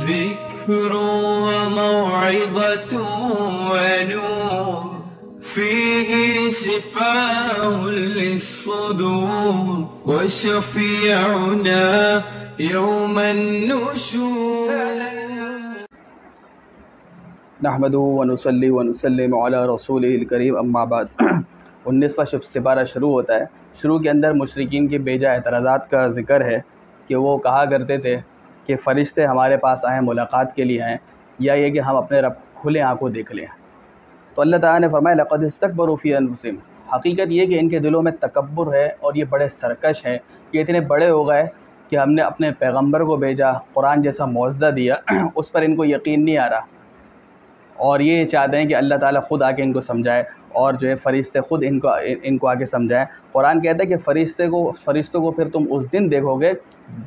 ذكر وموعظة ونور فيه شفاء للصدور وشفيعنا يوم النشور نحمدہ ونصلی ونسلم علی رسولہ الکریم اما بعد 19واں سپارہ شروع ہوتا ہے۔ شروع کے اندر مشرکین کے بیجا اعتراضات کا ذکر ہے کہ وہ کہا کرتے تھے کہ فرشتے ہمارے پاس آئیں ملاقات کے لیے ہیں، یا یہ کہ ہم اپنے رب کھلے آنکھوں دیکھ لیں۔ تو اللہ تعالیٰ نے فرمایا لقد استکبروا فی انفسہم، حقیقت یہ کہ ان کے دلوں میں تکبر ہے اور یہ بڑے سرکش ہیں، یہ اتنے بڑے ہو گئے کہ ہم نے اپنے پیغمبر کو بھیجا، قرآن جیسا معجزہ دیا، اس پر ان کو یقین نہیں آ رہا، اور یہ چاہتے ہیں کہ اللہ تعالیٰ خود آ کے ان کو سمجھائے، اور جو ہے فرشتے خود ان کو آ کے سمجھائیں۔ قرآن کہتا ہے کہ فرشتوں کو پھر تم اس دن دیکھو گے،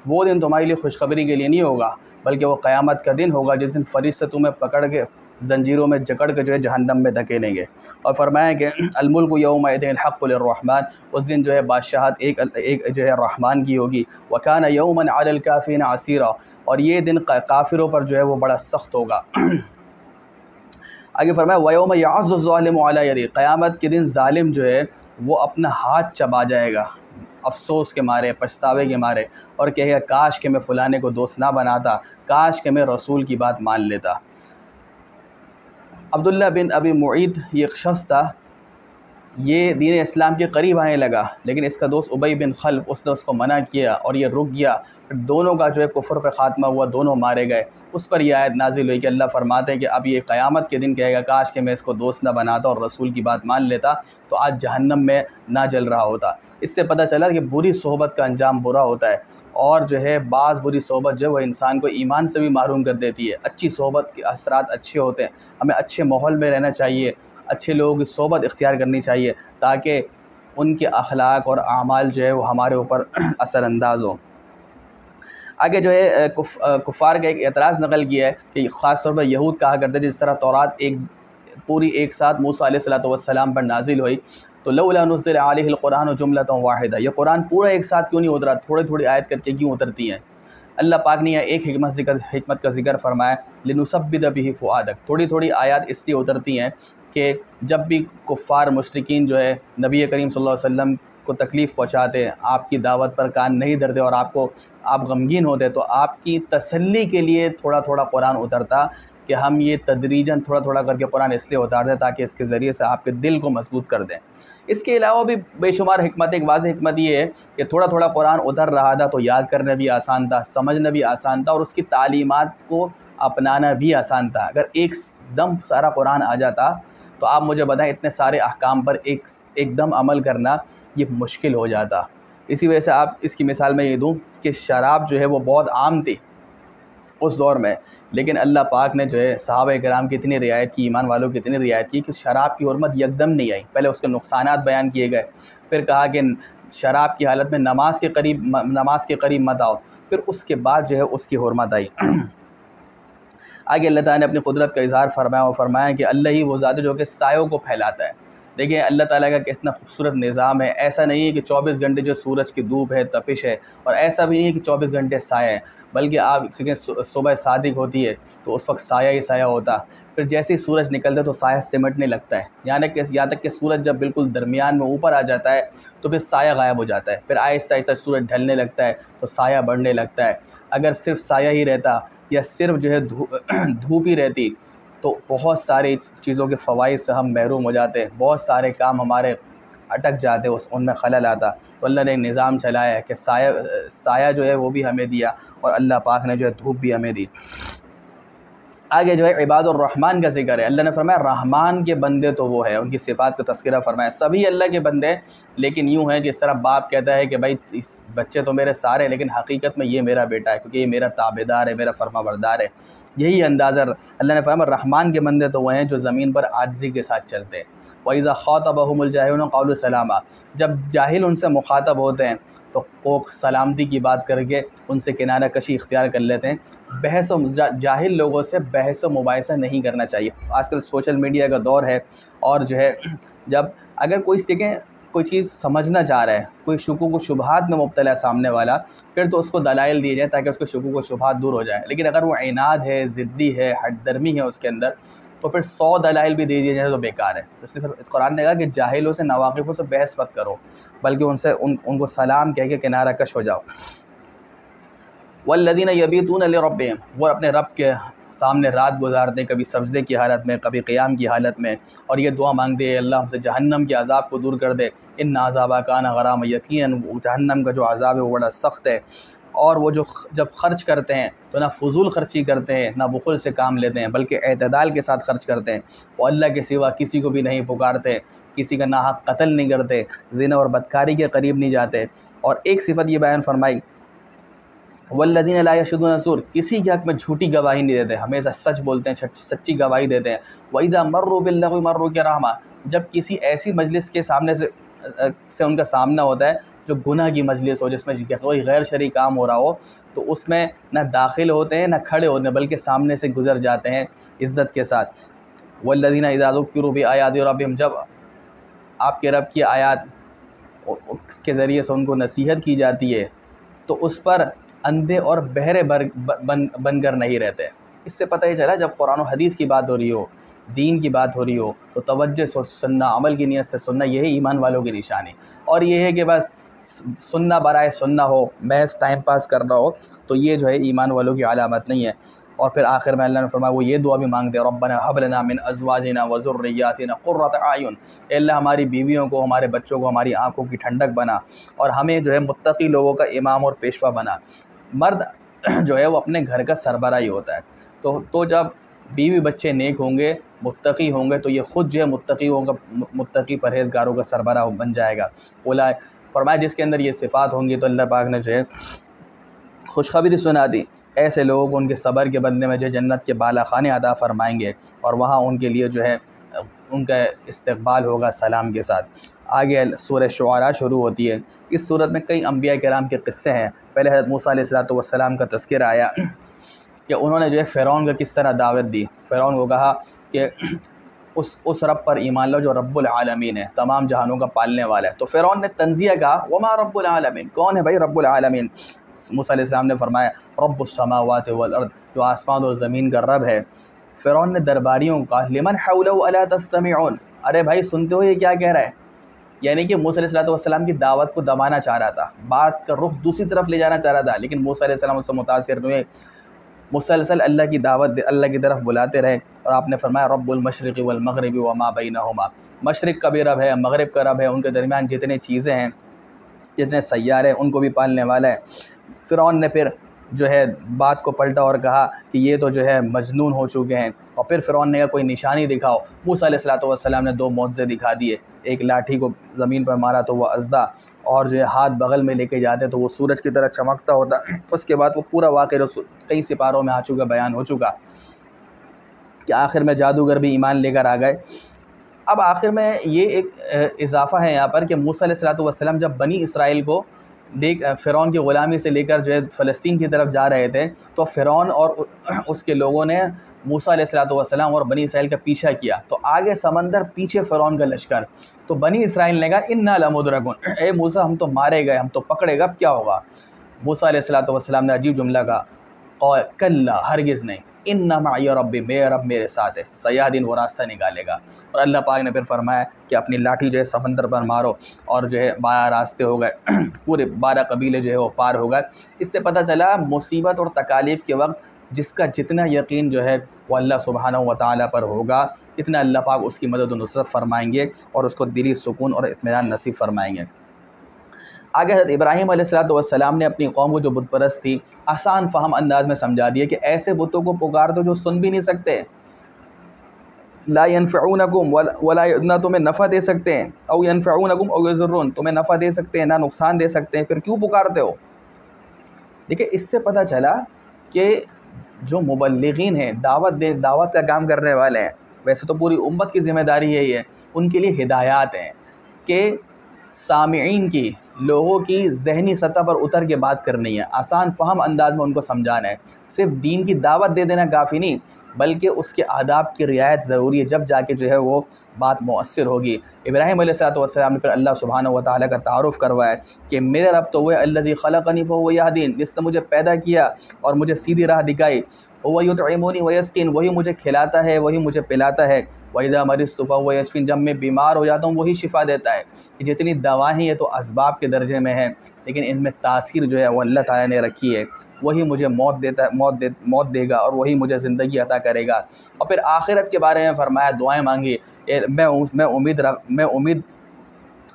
وہ دن تمہارے لیے خوشخبری کے لیے نہیں ہوگا، بلکہ وہ قیامت کا دن ہوگا جس دن فرشتے تمہیں پکڑ کے زنجیروں میں جکڑ کے جو ہے جہنم میں دھکیلیں گے۔ اور فرمایا کہ الملک یومئذ الحق للرحمن، اس دن جو ہے بادشاہت ایک جو ہے رحمان کی ہوگی۔ وکان یوما علی الکافرین عسیرا، اور یہ دن کافروں پر جو ہے وہ بڑا سخت ہوگا۔ آگے فرمایا وَيَوْمَ يَعَضُّ الظَّالِمُ عَلَىٰ يَدِهِ، قیامت کے دن ظالم جو ہے وہ اپنا ہاتھ چبا جائے گا افسوس کے مارے، پچھتاوے کے مارے، اور کہے گا کاش کہ میں فلانے کو دوست نہ بناتا، کاش کہ میں رسول کی بات مان لیتا۔ عبداللہ بن ابی معیط یہ ایک شخص تھا، یہ دین اسلام کے قریب آنے لگا، لیکن اس کا دوست ابی بن خلف اس نے اس کو منع کیا اور یہ رک گیا، پھر دونوں کا جو ہے کفر پہ خاتمہ ہوا، دونوں مارے گئے۔ اس پر یہ آیت نازل ہوئی کہ اللہ فرماتے ہیں کہ اب یہ قیامت کے دن کہے گا کاش کہ میں اس کو دوست نہ بناتا اور رسول کی بات مان لیتا، تو آج جہنم میں نہ جل رہا ہوتا۔ اس سے پتہ چلا کہ بری صحبت کا انجام برا ہوتا ہے، اور جو ہے بعض بری صحبت جو ہے وہ انسان کو ایمان سے بھی محروم کر دیتی ہے۔ اچھی صحبت کے اثرات اچھے ہوتے ہیں، ہمیں اچھے ماحول میں رہنا چاہیے، اچھے لوگوں کی صحبت اختیار کرنی چاہیے تاکہ ان کے اخلاق اور اعمال جو ہے وہ ہمارے اوپر اثر انداز ہوں۔ آگے جو ہے کفار کا ایک اعتراض نقل کیا ہے کہ خاص طور پر یہود کہا کرتے جس طرح تورات پوری ایک ساتھ موسیٰ علیہ السلام پر نازل ہوئی، تو لولا نزل علیہ القرآن جملۃ واحدہ، یہ قرآن پورا ایک ساتھ کیوں نہیں اترا، تھوڑی تھوڑی آیت کر کے کیوں اترتی ہیں؟ اللہ پاک نے یہ ایک حکمت کا ذکر فرمایا لنثبت بہ فؤادک، تھوڑی تھوڑی آیات اس لیے اترتی ہیں کہ جب بھی کفار مشرکین جو ہے نبی کریم صلی اللہ علیہ وسلم کو تکلیف پہنچاتے، آپ کی دعوت پر کان نہیں دھرتے اور آپ غمگین ہوتے، تو آپ کی تسلی کے لیے تھوڑا تھوڑا قرآن اترتا کہ ہم یہ تدریجاً تھوڑا تھوڑا کر کے قرآن اس لیے اتارتے تاکہ اس کے ذریعے سے آپ کے دل کو مضبوط کر دیں۔ اس کے علاوہ بھی بے شمار حکمت، ایک واضح حکمت یہ ہے کہ تھوڑا تھوڑا قرآن اتر رہا تھا تو یاد کرنا بھی آسان تھا، سمجھنا بھی آسان تھا، اور اس کی تعلیمات کو اپنانا بھی آسان تھا۔ اگر ایک دم سارا قرآن آ جاتا تو آپ مجھے بتائیں اتنے سارے احکام پر ایک دم عمل کرنا یہ مشکل ہو جاتا۔ اسی وجہ سے آپ اس کی مثال میں یہ دوں کہ شراب جو ہے وہ بہت عام تھی اس دور میں، لیکن اللہ پاک نے جو ہے صحابہ کرام کی اتنی رعایت کی، ایمان والوں کی اتنی رعایت کی کہ شراب کی حرمت یکدم نہیں آئی۔ پہلے اس کے نقصانات بیان کیے گئے، پھر کہا کہ شراب کی حالت میں نماز کے قریب مت آؤ، پھر اس کے بعد جو ہے اس کی حرمت آئی۔ آگے اللہ تعالیٰ نے اپنی قدرت کا اظہار فرمایا کہ اللہ ہی وہ ذات ہے جو کہ سایوں کو پھیلاتا ہے۔ دیکھیں اللہ تعالیٰ کا کتنا خوبصورت نظام ہے، ایسا نہیں ہے کہ 24 گھنٹے جو سورج کی دھوپ ہے، تپش ہے، اور ایسا بھی نہیں ہے کہ 24 گھنٹے سایہ ہے، بلکہ آپ صبح صادق ہوتی ہے تو اس وقت سایہ ہی سایہ ہوتا، پھر جیسے ہی سورج نکلتا ہے تو سایہ سمٹنے لگتا ہے، یہاں تک کہ سورج جب بالکل درمیان میں اوپر آ جاتا ہے تو پھر سایہ غائب ہو جاتا ہے، پھر آہستہ آہستہ سورج ڈھلنے لگتا ہے تو سایہ بڑھنے لگتا ہے۔ اگر صرف سایہ ہی رہتا یا صرف جو ہے دھوپ ہی رہتی تو بہت ساری چیزوں کے فوائد سے ہم محروم ہو جاتے، بہت سارے کام ہمارے اٹک جاتے، ان میں خلل آتا۔ تو اللہ نے نظام چلایا ہے کہ سایہ جو ہے وہ بھی ہمیں دیا، اور اللہ پاک نے جو ہے دھوپ بھی ہمیں دی۔ آگے جو ہے عباد الرحمن کا ذکر ہے، اللہ نے فرمایا رحمان کے بندے تو وہ ہے، ان کی صفات کا تذکرہ فرمایا، سبھی اللہ کے بندے، لیکن یوں ہے جس طرح باپ کہتا ہے کہ بھائی بچے تو میرے سارے، لیکن حقیقت میں یہ میرا بیٹا ہے کیونکہ یہ میرا تابعدار ہے، میرا فرما بردار ہے، یہی اندازہ اللہ نے فرمایا رحمان کے بندے تو وہ ہیں جو زمین پر عاجزی کے ساتھ چلتے ہیں۔ وَإِذَا خَاطَبَهُمُ الْجَاهِلُونَ قَالُوا سَلَامًا، جب جاہل ان سے مخاطب ہوتے ہیں تو وہ سلامتی کی بات کر کے ان سے کنارہ کشی اختیار کر لیتے ہیں۔ جاہل لوگوں سے بحث و مباحثہ نہیں کرنا چاہیے۔ آج کل سوشل میڈیا کا دور ہے، اور جو ہے جب اگر کوئی دیکھیں کوئی چیز سمجھنا چاہ رہا ہے، کوئی شکوک و شبہات میں مبتلا ہے سامنے والا، پھر تو اس کو دلائل دیے جائیں تاکہ اس کو شکوک و شبہات دور ہو جائے. لیکن اگر وہ عناد ہے، ضدی ہے، ہٹ درمی ہے اس کے اندر، تو پھر 100 دلائل بھی دے دیے جائیں تو بیکار ہے. اس لیے پھر قرآن نے کہا کہ جاہلوں سے، نواقفوں سے بحث مت کرو، بلکہ ان سے ان کو سلام کہہ کے کنارہ کش ہو جاؤ. والذین یبیتون لربہم، وہ اپنے رب کے سامنے رات گزارتے ہیں، کبھی سجدے کی حالت میں، کبھی قیام کی حالت میں، اور یہ دعا مانگتے ہیں اللہ ہم سے جہنم کے عذاب کو دور کر دے. ان عذاب کان غرام، یقیناً جہنم کا جو عذاب ہے وہ بڑا سخت ہے. اور وہ جو جب خرچ کرتے ہیں تو نہ فضول خرچی کرتے ہیں، نہ بخل سے کام لیتے ہیں، بلکہ اعتدال کے ساتھ خرچ کرتے ہیں. وہ اللہ کے سوا کسی کو بھی نہیں پکارتے، کسی کا ناحق قتل نہیں کرتے، زنا اور بدکاری کے قریب نہیں جاتے. اور ایک صفت یہ بیان فرمائی، والذین لا یشهدون الزور، کسی کے حق میں جھوٹی گواہی نہیں دیتے، ہمیشہ سچ بولتے ہیں، سچی گواہی دیتے ہیں. وَإِذَا مَرُّوا بِاللَّغْوِ مَرُّوا كِرَامًا، جب کسی ایسی مجلس کے سامنے سے ان کا سامنا ہوتا ہے جو گناہ کی مجلس ہو، جس میں کوئی غیر شرعی کام ہو رہا ہو، تو اس میں نہ داخل ہوتے ہیں نہ کھڑے ہوتے ہیں، بلکہ سامنے سے گزر جاتے ہیں عزت کے ساتھ. والذین اذا ذکروا بآیات ربہم، جب آپ کے رب کی آیات کے ذریعے سے ان کو نصیحت کی جاتی ہے تو اس پر اندھے اور بہرے بن کر نہیں رہتے. اس سے پتہ یہ چلا جب قرآن و حدیث کی بات ہو رہی ہو، دین کی بات ہو رہی ہو، تو توجہ سے سننا، عمل کی نیت سے سننا، یہی ایمان والوں کی نشانی. اور یہ ہے کہ بس سننا برائے سننا ہو، محض ٹائم پاس کرنا ہو، تو یہ جو ہے ایمان والوں کی علامت نہیں ہے. اور پھر آخر میں اللہ نے فرمایا وہ یہ دعا بھی مانگتے ہیں، ربنا ھب لنا من ازواجنا وذریاتنا قرۃ اعین، اے اللہ ہماری بیویوں کو، ہمارے بچوں کو ہماری آنکھوں کی ٹھنڈک بنا، اور ہمیں جو ہے متقی لوگوں کا امام اور پیشوا بنا. مرد جو ہے وہ اپنے گھر کا سربراہ ہی ہوتا ہے، تو جب بیوی بچے نیک ہوں گے، متقی ہوں گے، تو یہ خود جو ہے متقی پرہیزگاروں کا سربراہ بن جائے گا. اولا فرمایا جس کے اندر یہ صفات ہوں گی تو اللہ پاک نے جو ہے خوشخبری سنا دی، ایسے لوگوں کو ان کے صبر کے بدلے میں جو جنت کے بالا خانے عطا فرمائیں گے، اور وہاں ان کے لیے جو ہے ان کا استقبال ہوگا سلام کے ساتھ. آگے سورہ شعراء شروع ہوتی ہے. اس صورت میں کئی انبیاء کرام کے قصے ہیں. پہلے حضرت موسیٰ علیہ السلام کا تذکرہ آیا کہ انہوں نے جو ہے فرعون کو کس طرح دعوت دی. فرعون کو کہا کہ اس رب پر ایمان لو جو رب العالمین ہے، تمام جہانوں کا پالنے والا ہے. تو فرعون نے تنزیہ کہا وما رب العالمین، کون ہے بھائی رب العالمین؟ موسیٰ علیہ السلام نے فرمایا رب السماوات والارض، جو آسمان اور زمین کا رب ہے. فرعون نے درباریوں کو کہا لمن حولہ الا تستمعون، ارے بھائی سنتے ہو یہ کیا کہہ رہا ہے؟ یعنی کہ موسیٰ علیہ السلام کی دعوت کو دبانا چاہ رہا تھا، بات کا رخ دوسری طرف لے جانا چاہ رہا تھا، لیکن موسیٰ علیہ السلام اس سے متاثر ہوئے، مسلسل اللہ کی دعوت اللہ کی طرف بلاتے رہے. اور آپ نے فرمایا رب المشرق والمغرب وما بینہما، مشرق کا بھی رب ہے، مغرب کا رب ہے، ان کے درمیان جتنے چیزیں ہیں، جتنے سیارے ہیں، ان کو بھی پالنے والا ہے. فرعون نے پھر جو ہے بات کو پلٹا اور کہا کہ یہ تو جو ہے مجنون ہو چکے ہیں. اور پھر فرعون نے کہا کوئی نشانی دکھاؤ. موسیٰ علیہ السلام نے 2 معجزے دکھا دیے، ایک لاٹھی کو زمین پر مارا تو وہ اژدھا، اور جو ہے ہاتھ بغل میں لے کے جاتے تو وہ سورج کی طرح چمکتا ہوتا. اس کے بعد وہ پورا واقعہ کئی سپاروں میں آ چکا، بیان ہو چکا کہ آخر میں جادوگر بھی ایمان لے کر آ گئے. اب آخر میں یہ ایک اضافہ ہے یہاں پر کہ موسیٰ علیہ السلام جب بنی اسرائیل کو فرعون کی غلامی سے لے کر جو ہے فلسطین کی طرف جا رہے تھے، تو فرعون اور اس کے لوگوں نے موسیٰ علیہ السلام اور بنی اسرائیل کا پیچھا کیا. تو آگے سمندر، پیچھے فرعون کا لشکر. تو بنی اسرائیل نے کہا انا لمدرکون، اے موسیٰ ہم تو مارے گئے، ہم تو پکڑے گئے، اب کیا ہوگا؟ موسیٰ علیہ السلام نے عجیب جملہ کہا کلا، ہرگز نہیں، ان معی ربی، میرا رب میرے ساتھ ہے، سیہدین، وہ راستہ نکالے گا. اور اللہ پاک نے پھر فرمایا کہ اپنی لاٹھی جو ہے سمندر پر مارو، اور جو ہے 12 راستے ہو گئے، پورے 12 قبیلے جو ہے وہ پار ہو گئے. اس سے پتہ چلا مصیبت اور تکالیف کے وقت جس کا جتنا یقین جو ہے وہ اللہ سبحانہ و تعالیٰ پر ہوگا، اتنا اللہ پاک اس کی مدد و نصرت فرمائیں گے اور اس کو دلی سکون اور اطمینان نصیب فرمائیں گے. آگے حضرت ابراہیم علیہ السلام نے اپنی قوم کو جو بت پرست تھی آسان فہم انداز میں سمجھا دیا کہ ایسے بتوں کو پکار دو جو سن بھی نہیں سکتے، لا ينفعونکم ولا، نہ تمہیں نفع دے سکتے ہیں، او ينفعونکم او یضرون، تمہیں نفع دے سکتے ہیں نہ نقصان دے سکتے ہیں، پھر کیوں پکارتے ہو؟ دیکھیں اس سے پتہ چلا کہ جو مبلغین ہیں، دعوت کا کام کرنے والے ہیں، ویسے تو پوری امت کی ذمہ داری یہی ہے، ان کے لیے ہدایات ہیں کہ سامعین کی لوگوں کی ذہنی سطح پر اتر کے بات کرنی ہے، آسان فہم انداز میں ان کو سمجھانا ہے۔ صرف دین کی دعوت دے دینا کافی نہیں، بلکہ اس کے آداب کی رعایت ضروری ہے، جب جا کے جو ہے وہ بات مؤثر ہوگی۔ ابراہیم علیہ السلام نے پھر اللہ سبحانہ و تعالیٰ کا تعارف کروایا کہ میرا رب تو وہ الذی خلقنی فہو یہدین، جس نے مجھے پیدا کیا اور مجھے سیدھی راہ دکھائی، وہ یطعمنی ویسقین، وہی مجھے کھلاتا ہے، وہی مجھے پلاتا ہے، وَإِذَا مَرِضْتُ فَهُوَ يَشْفِينِ، جب میں بیمار ہو جاتا ہوں وہی شفا دیتا ہے۔ کہ جتنی دوائیں یہ تو اسباب کے درجے میں ہیں، لیکن ان میں تاثیر جو ہے وہ اللہ تعالیٰ نے رکھی ہے۔ وہی مجھے موت دے گا اور وہی مجھے زندگی عطا کرے گا۔ اور پھر آخرت کے بارے میں فرمایا، دعائیں مانگی، میں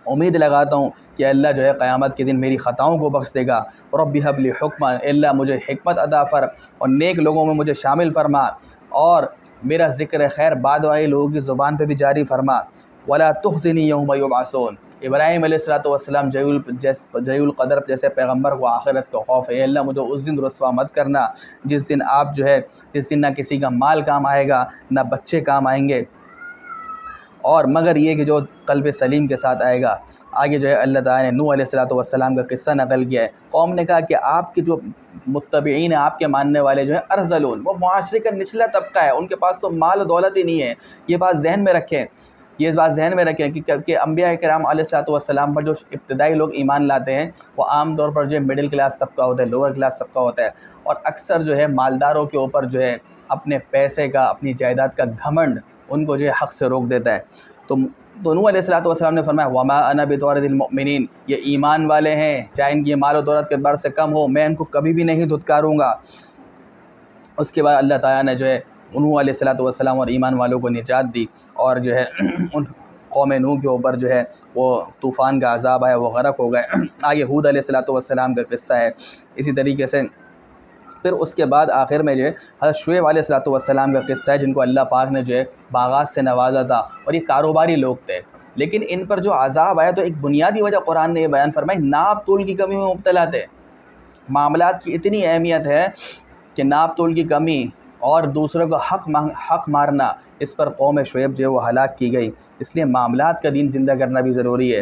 امید لگاتا ہوں کہ اللہ جو ہے قیامت کے دن میری خطاؤں کو بخش دے گا۔ رب هب لی حکما، اللہ مجھے حکمت عطا فر اور نیک لوگوں میں مجھے شامل فرما، اور میرا ذکر خیر بعد والے لوگوں کی زبان پہ بھی جاری فرما۔ ولا تخزنی یوم یبعثون، ابراہیم علیہ السلام جلیل القدر جیسے پیغمبر کو آخرت کا خوف ہے، اے اللہ مجھے اس دن رسوا مت کرنا جس دن آپ جو ہے، جس دن نہ کسی کا مال کام آئے گا نہ بچے کام آئیں گے، اور مگر یہ کہ جو قلب سلیم کے ساتھ آئے گا۔ آگے جو ہے اللہ تعالیٰ نے نوح علیہ السلام کا قصہ نقل کیا ہے۔ قوم نے کہا کہ آپ کے جو متبعین ہیں، آپ کے ماننے والے جو ہیں ارذلون، وہ معاشرے کا نچلا طبقہ ہے، ان کے پاس تو مال و دولت ہی نہیں ہے۔ یہ بات ذہن میں رکھیں کہ انبیاء کرام علیہ السلام پر جو ابتدائی لوگ ایمان لاتے ہیں وہ عام طور پر جو ہے مڈل کلاس طبقہ ہوتا ہے، لوور کلاس طبقہ ہوتا ہے، اور اکثر جو ہے مالداروں کے اوپر جو ہے اپنے پیسے کا، اپنی جائیداد کا گھمنڈ ان کو جو ہے حق سے روک دیتا ہے۔ تو نوح علیہ السلام نے فرمایا وما انا بطارد المؤمنین، یہ ایمان والے ہیں، چاہے ان کی مال و دولت کے اعتبار سے کم ہو، میں ان کو کبھی بھی نہیں دھتکاروں گا۔ اس کے بعد اللہ تعالیٰ نے جو ہے نوح علیہ السلام اور ایمان والوں کو نجات دی، اور جو ہے ان قوم نوح کے اوپر جو ہے وہ طوفان کا عذاب آیا، وہ غرق ہو گئے۔ آگے ہود علیہ السلام کا قصہ ہے اسی طریقے سے۔ پھر اس کے بعد آخر میں جو ہے حضرت شعیب علیہ السلام کا قصہ ہے، جن کو اللہ پاک نے جو ہے باغات سے نوازا تھا، اور یہ کاروباری لوگ تھے، لیکن ان پر جو عذاب آیا تو ایک بنیادی وجہ قرآن نے یہ بیان فرمائی، ناپ تول کی کمی میں مبتلا تھے۔ معاملات کی اتنی اہمیت ہے کہ ناپ تول کی کمی اور دوسروں کو حق مارنا، اس پر قوم شعیب جو ہے وہ ہلاک کی گئی۔ اس لیے معاملات کا دین زندہ کرنا بھی ضروری ہے۔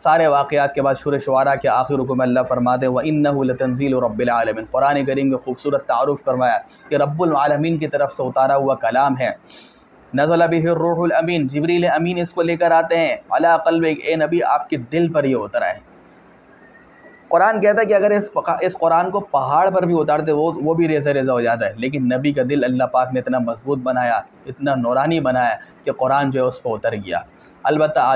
سارے واقعات کے بعد سورہ شعراء کے آخر رکوع میں اللہ فرماتے ہیں وَإِنَّهُ لَتَنزِيلُ رَبِّ الْعَالَمِينَ، قرآن کریم کا خوبصورت تعارف فرمایا کہ رب العالمین کی طرف سے اتارا ہوا کلام ہے۔ نزل بہ الروح الامین، جبریل امین اس کو لے کر آتے ہیں، علی قلبک، اے نبی آپ کے دل پر یہ اترا ہے۔ قرآن کہتا ہے کہ اگر اس قرآن کو پہاڑ پر بھی اتارتے وہ بھی ریزہ ریزہ ہو جاتا ہے، لیکن نبی کا دل اللہ پاک نے اتنا مضبوط بنایا، اتنا نورانی بنایا کہ قرآن جو ہے اس پہ اتر گیا۔ البتہ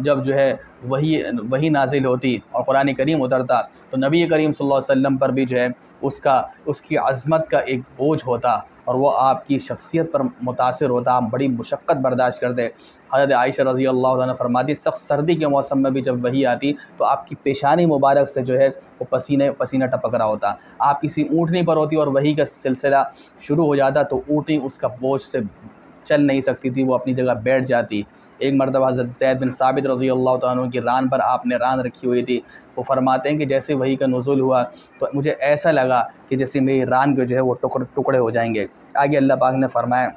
جب جو ہے وہی نازل ہوتی اور قرآن کریم اترتا تو نبی کریم صلی اللہ علیہ وسلم پر بھی جو ہے اس کی عظمت کا ایک بوجھ ہوتا، اور وہ آپ کی شخصیت پر متاثر ہوتا، آپ بڑی مشقت برداشت کرتے۔ حضرت عائشہ رضی اللہ عنہ فرماتی سخت سردی کے موسم میں بھی جب وہی آتی تو آپ کی پیشانی مبارک سے جو ہے وہ پسینہ ٹپک رہا ہوتا۔ آپ کسی اونٹنی پر ہوتی اور وہی کا سلسلہ شروع ہو جاتا تو اونٹنی اس کا بوجھ سے چل نہیں سکتی تھی، وہ اپنی جگہ بیٹھ جاتی۔ ایک مرتبہ حضرت زید بن ثابت رضی اللہ تعالیٰ عنہ کی ران پر آپ نے ران رکھی ہوئی تھی، وہ فرماتے ہیں کہ جیسے وہی کا نزول ہوا تو مجھے ایسا لگا کہ جیسے میری ران کے جو ہے وہ ٹکڑے ہو جائیں گے۔ آگے اللہ پاک نے فرمایا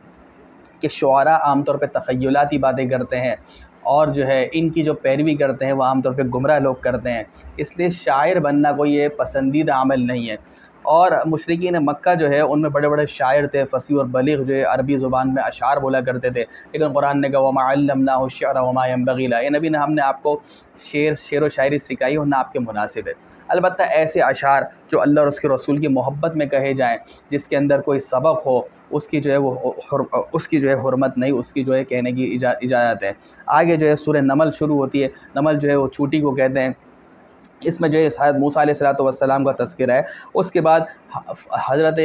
کہ شعراء عام طور پہ تخیلاتی باتیں کرتے ہیں، اور جو ہے ان کی جو پیروی کرتے ہیں وہ عام طور پہ گمراہ لوگ کرتے ہیں، اس لیے شاعر بننا کوئی یہ پسندیدہ عمل نہیں ہے۔ اور مشرکین مکہ جو ہے ان میں بڑے بڑے شاعر تھے، فصیح اور بلیغ جو ہے عربی زبان میں اشعار بولا کرتے تھے، لیکن قرآن نے کہا وَمَا عَلَّمْنَاهُ الشِّعْرَ وَمَا يَنبَغِي لَهُ، اے نبی نے ہم نے آپ کو شعر و شاعری سکھائی اور نہ آپ کے مناسب ہے۔ البتہ ایسے اشعار جو اللہ اور اس کے رسول کی محبت میں کہے جائیں، جس کے اندر کوئی سبق ہو، اس کی جو ہے حرمت نہیں، اس کی جو ہے کہنے کی اجازت ہے۔ آگے جو ہے سورہ نمل شروع ہوتی ہے، نمل جو ہے وہ چوٹی کو کہتے ہیں، اس میں جو ہے حضرت موسیٰ علیہ السلام کا تذکرہ ہے۔ اس کے بعد حضرت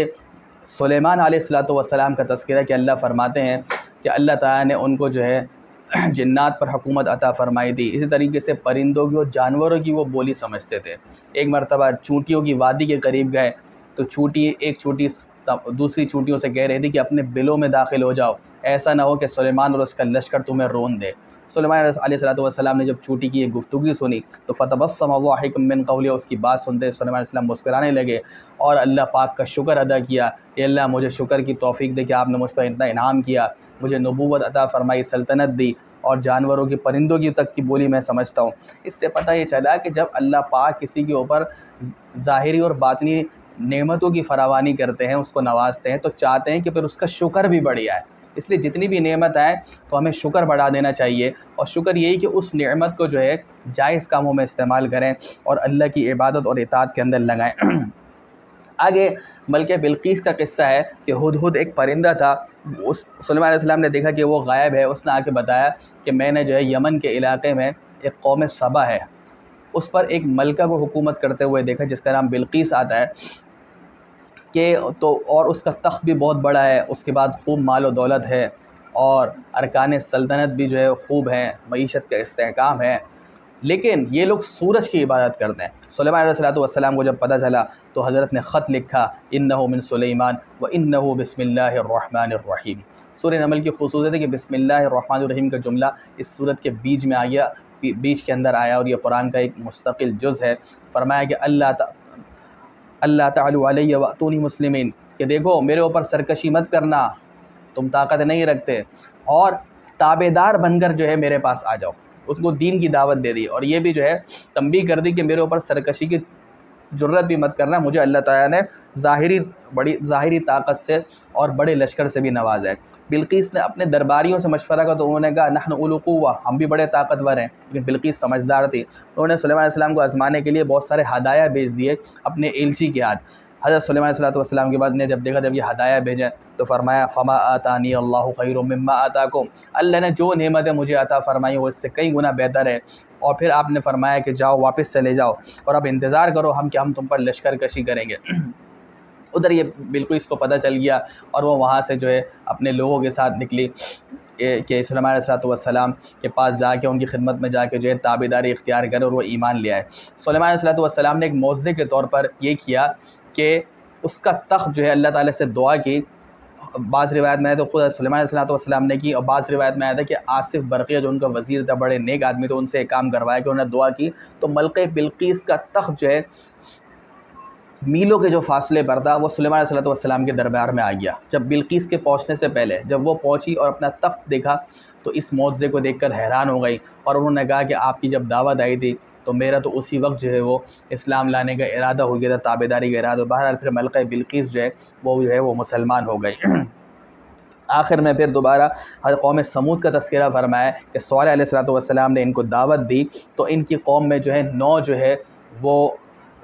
سلیمان علیہ السلام کا تذکرہ ہے کہ اللہ فرماتے ہیں کہ اللہ تعالیٰ نے ان کو جو ہے جنات پر حکومت عطا فرمائی تھی، اسی طریقے سے پرندوں کی اور جانوروں کی وہ بولی سمجھتے تھے۔ ایک مرتبہ چونٹیوں کی وادی کے قریب گئے تو ایک چونٹی دوسری چونٹیوں سے کہہ رہی تھی کہ اپنے بلوں میں داخل ہو جاؤ، ایسا نہ ہو کہ سلیمان اور اس کا لشکر تمہیں رون دے۔ سلیمان علیہ السلام نے جب چونٹی کی یہ گفتگو سنی تو فتبسم ضاحکا من قولها، اس کی بات سنتے سلیمان علیہ السلام مسکرانے لگے اور اللہ پاک کا شکر ادا کیا کہ اللہ مجھے شکر کی توفیق دے کہ آپ نے مجھ پر اتنا انعام کیا، مجھے نبوت عطا فرمائی، سلطنت دی، اور جانوروں کی پرندوں کی تک کی بولی میں سمجھتا ہوں۔ اس سے پتہ یہ چلا کہ جب اللہ پاک کسی کے اوپر ظاہری اور باطنی نعمتوں کی فراوانی کرتے ہیں، اس کو نوازتے ہیں، تو چاہتے ہیں کہ پھر اس کا شکر بھی بڑھ جائے۔ اس لیے جتنی بھی نعمت آئے تو ہمیں شکر بڑھا دینا چاہیے، اور شکر یہی کہ اس نعمت کو جو ہے جائز کاموں میں استعمال کریں اور اللہ کی عبادت اور اطاعت کے اندر لگائیں۔ آگے ملکہ بلقیس کا قصہ ہے کہ ہدہد ایک پرندہ تھا، سلیمان علیہ السلام نے دیکھا کہ وہ غائب ہے، اس نے آ کے بتایا کہ میں نے جو ہے یمن کے علاقے میں ایک قوم سبا ہے، اس پر ایک ملکہ کو حکومت کرتے ہوئے دیکھا جس کا نام بلقیس آتا ہے کہ اور اس کا تخت بھی بہت بڑا ہے، اس کے بعد خوب مال و دولت ہے، اور ارکان سلطنت بھی جو ہے خوب ہیں، معیشت کا استحکام ہے، لیکن یہ لوگ سورج کی عبادت کرتے ہیں۔ سلیمان علیہ السلام کو جب پتہ چلا تو حضرت نے خط لکھا، انہ من سلیمان و انہ بسم اللہ الرحمن الرحیم۔ سورہ نمل کی خصوصیت ہے کہ بسم اللہ الرحمن الرحیم کا جملہ اس سورت کے بیچ میں آ گیا، بیچ کے اندر آیا، اور یہ قرآن کا ایک مستقل جز ہے۔ فرمایا کہ اللہ تعالی علیہ واتونی مسلمین، کہ دیکھو میرے اوپر سرکشی مت کرنا، تم طاقت نہیں رکھتے، اور تابع دار بن کر جو ہے میرے پاس آ جاؤ۔ اس کو دین کی دعوت دے دی، اور یہ بھی جو ہے تنبیہ کر دی کہ میرے اوپر سرکشی کی جرت بھی مت کرنا، مجھے اللہ تعالیٰ نے ظاہری طاقت سے اور بڑے لشکر سے بھی نوازا ہے۔ بلقیس نے اپنے درباریوں سے مشورہ کیا تو انہوں نے کہا نحن اولو قوہ، ہم بھی بڑے طاقتور ہیں، لیکن بلقیس سمجھدار تھی، انہوں نے سلیمان علیہ السلام کو آزمانے کے لیے بہت سارے ہدایہ بھیج دیے اپنے ایلچی کے ہاتھ۔ حضرت سلیمان علیہ السلام کے بعد نے جب دیکھا جب یہ ہدایہ بھیجیں تو فرمایا فما آتانی اللہ خیر مما آتاکم، اللہ نے جو نعمتیں مجھے عطا فرمائی وہ اس سے کئی گنا بہتر ہے، اور پھر آپ نے فرمایا کہ جاؤ واپس چلے جاؤ اور اب انتظار کرو کہ ہم تم پر لشکر کشی کریں گے۔ ادھر یہ بالکل اس کو پتہ چل گیا، اور وہ وہاں سے جو ہے اپنے لوگوں کے ساتھ نکلی کہ سلیمان علیہ السلام کے پاس جا کے ان کی خدمت میں جا کے جو ہے تابعداری اختیار کرے اور وہ ایمان لے آئے۔ سلیمان علیہ السلام نے ایک معجزے کے طور پر یہ کیا کہ اس کا تخت جو ہے اللہ تعالیٰ سے دعا کی، بعض روایت میں آیا تو خود سلیمان علیہ السلام نے کی، اور بعض روایت میں آیا تھا کہ آصف برقیہ جو ان کا وزیر تھا، بڑے نیک آدمی تو ان سے ایک کام کروایا کہ انہوں نے دعا کی تو ملکہ بلقیس کا تخت جو ہے میلوں کے جو فاصلے پر تھا وہ سلیمان علیہ السلام کے دربار میں آ گیا۔ جب بلقیس کے پہنچنے سے پہلے جب وہ پہنچی اور اپنا تخت دیکھا تو اس معجزے کو دیکھ کر حیران ہو گئی، اور انہوں نے کہا کہ آپ کی جب دعوت آئی تھی تو میرا تو اسی وقت جو ہے وہ اسلام لانے کا ارادہ ہو گیا تھا، تابعداری کا ارادہ۔ بہرحال پھر ملکہ بلقیس جو ہے وہ مسلمان ہو گئی۔ آخر میں پھر دوبارہ قوم سمود کا تذکرہ فرمایا کہ صالح علیہ السلام نے ان کو دعوت دی تو ان کی قوم میں جو ہے 9 جو ہے وہ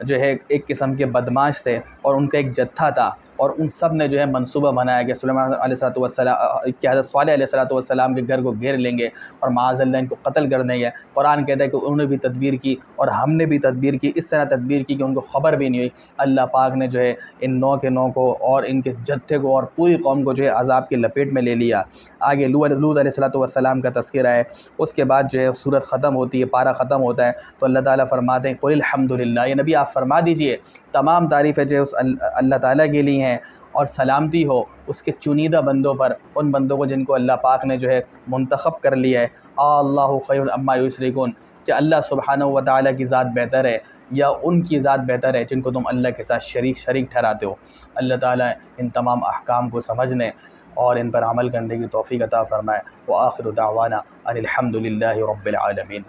جو ہے ایک قسم کے بدماش تھے، اور ان کا ایک جتھا تھا، اور ان سب نے جو ہے منصوبہ بنایا کہ سلیمان علیہ السلام کہ حضرت صالح علیہ السلام کے گھر کو گھیر لیں گے اور معاذ اللہ ان کو قتل کر دیں گے۔ قرآن کہتا ہے کہ انہوں نے بھی تدبیر کی اور ہم نے بھی تدبیر کی، اس طرح تدبیر کی کہ ان کو خبر بھی نہیں ہوئی۔ اللہ پاک نے جو ہے ان 9 کے 9 کو اور ان کے جتھے کو اور پوری قوم کو جو ہے عذاب کی لپیٹ میں لے لیا۔ آگے لوط علیہ السلام کا تذکرہ ہے، اس کے بعد جو ہے سورت ختم ہوتی ہے، پارہ ختم ہوتا ہے تو اللہ تعالیٰ فرماتے ہیں قل الحمدللہ، یہ نبی آپ فرما دیجئے تمام تعریفیں جو ہے اس اللہ تعالیٰ کے لیے ہیں، اور سلامتی ہو اس کے چنیدہ بندوں پر، ان بندوں کو جن کو اللہ پاک نے جو ہے منتخب کر لیا ہے۔ اللہ خیر اما یشرکون، کہ اللہ سبحانہ و تعالیٰ کی ذات بہتر ہے یا ان کی ذات بہتر ہے جن کو تم اللہ کے ساتھ شریک ٹھہراتے ہو۔ اللہ تعالیٰ ان تمام احکام کو سمجھنے اور ان پر عمل کرنے کی توفیق عطا فرمائے۔ وآخر دعوانا ان الحمد للہ رب العالمین۔